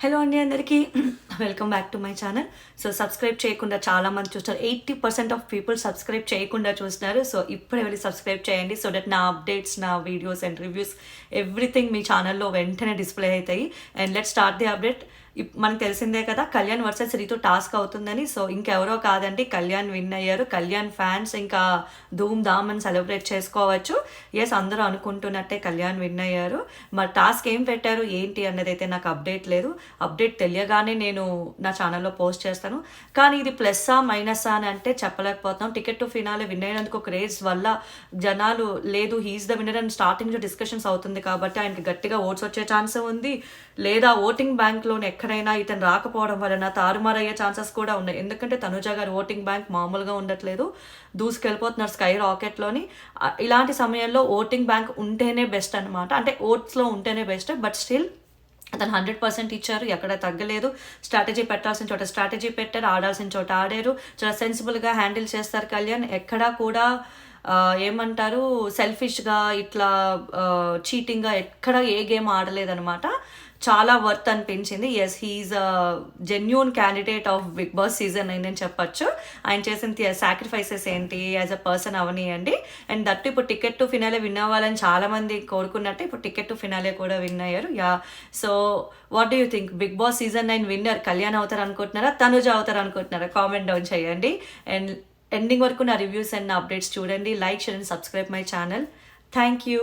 Hello అండి అందరికీ welcome back to my channel. So subscribe చేయకుండా చాలామంది చూస్తారు. 80% ఆఫ్ పీపుల్ సబ్స్క్రైబ్ చేయకుండా చూస్తున్నారు. సో ఇప్పుడే వెళ్ళి సబ్స్క్రైబ్ చేయండి సో దట్ నా అప్డేట్స్, నా వీడియోస్ అండ్ రివ్యూస్ ఎవ్రీథింగ్ మీ ఛానల్లో వెంటనే డిస్ప్లే అవుతాయి. And let start the update. మనకు తెలిసిందే కదా, కళ్యాణ్ వర్సెస్ రీతు టాస్క్ అవుతుందని. సో ఇంకెవరో కాదండి, కళ్యాణ్ విన్ అయ్యారు. కళ్యాణ్ ఫ్యాన్స్ ఇంకా ధూమ్ ధామ్ అని సెలబ్రేట్ చేసుకోవచ్చు. ఎస్, అందరూ అనుకుంటున్నట్టే కళ్యాణ్ విన్ అయ్యారు. మరి టాస్క్ ఏం పెట్టారు ఏంటి అన్నది అయితే నాకు అప్డేట్ లేదు. అప్డేట్ తెలియగానే నేను నా ఛానల్లో పోస్ట్ చేస్తాను. కానీ ఇది ప్లస్సా మైనస్సా అని అంటే చెప్పలేకపోతున్నాం. టికెట్ టు ఫినాలే విన్ అయినందుకు క్రేజ్ వల్ల జనాలు లేదు హీఈస్ ద విన్నర్ అని స్టార్టింగ్ డిస్కషన్స్ అవుతుంది కాబట్టి ఆయనకి గట్టిగా ఓట్స్ వచ్చే ఛాన్స్ ఉంది. లేదా ఓటింగ్ బ్యాంక్లోనే ఎక్కడైనా ఇతను రాకపోవడం వలన తారుమారయ్యే ఛాన్సెస్ కూడా ఉన్నాయి. ఎందుకంటే తనుజ గారి ఓటింగ్ బ్యాంక్ మామూలుగా ఉండట్లేదు, దూసుకెళ్ళిపోతున్నారు స్కై రాకెట్లోని. ఇలాంటి సమయంలో ఓటింగ్ బ్యాంక్ ఉంటేనే బెస్ట్ అనమాట. అంటే ఓట్స్లో ఉంటేనే బెస్ట్. బట్ స్టిల్ అతను 100% ఇచ్చారు, ఎక్కడ తగ్గలేదు. స్ట్రాటజీ పెట్టాల్సిన చోట స్ట్రాటజీ పెట్టారు, ఆడాల్సిన చోట ఆడారు. చాలా సెన్సిబుల్గా హ్యాండిల్ చేస్తారు కళ్యాణ్. ఎక్కడా కూడా ఏమంటారు సెల్ఫిష్గా ఇట్లా చీటింగ్గా ఎక్కడ ఏ గేమ్ ఆడలేదనమాట. చాలా వర్త్ అనిపించింది. Yes, he's genuine candidate of Bigg Boss season 9 అని చెప్పొచ్చు. ఆయన చేసిన సాక్రిఫైసెస్ ఏంటి యాజ్ అ పర్సన్ అవనియండి. అండ్ దట్టు ఇప్పుడు టికెట్ టు ఫినాలే విన్ అవ్వాలని చాలామంది కోరుకున్నట్టే ఇప్పుడు టికెట్ టు ఫినాలే కూడా విన్ అయ్యారు. So what do you think? Bigg Boss season 9 winner Kalyan అవుతారు అనుకుంటున్నారా, తనుజ అవుతారు అనుకుంటున్నారా? కామెంట్ డౌన్ చేయండి. అండ్ ఎండింగ్ వరకు నా రివ్యూస్ అండ్ నా అప్డేట్స్ చూడండి. Like, share and subscribe my channel. Thank you.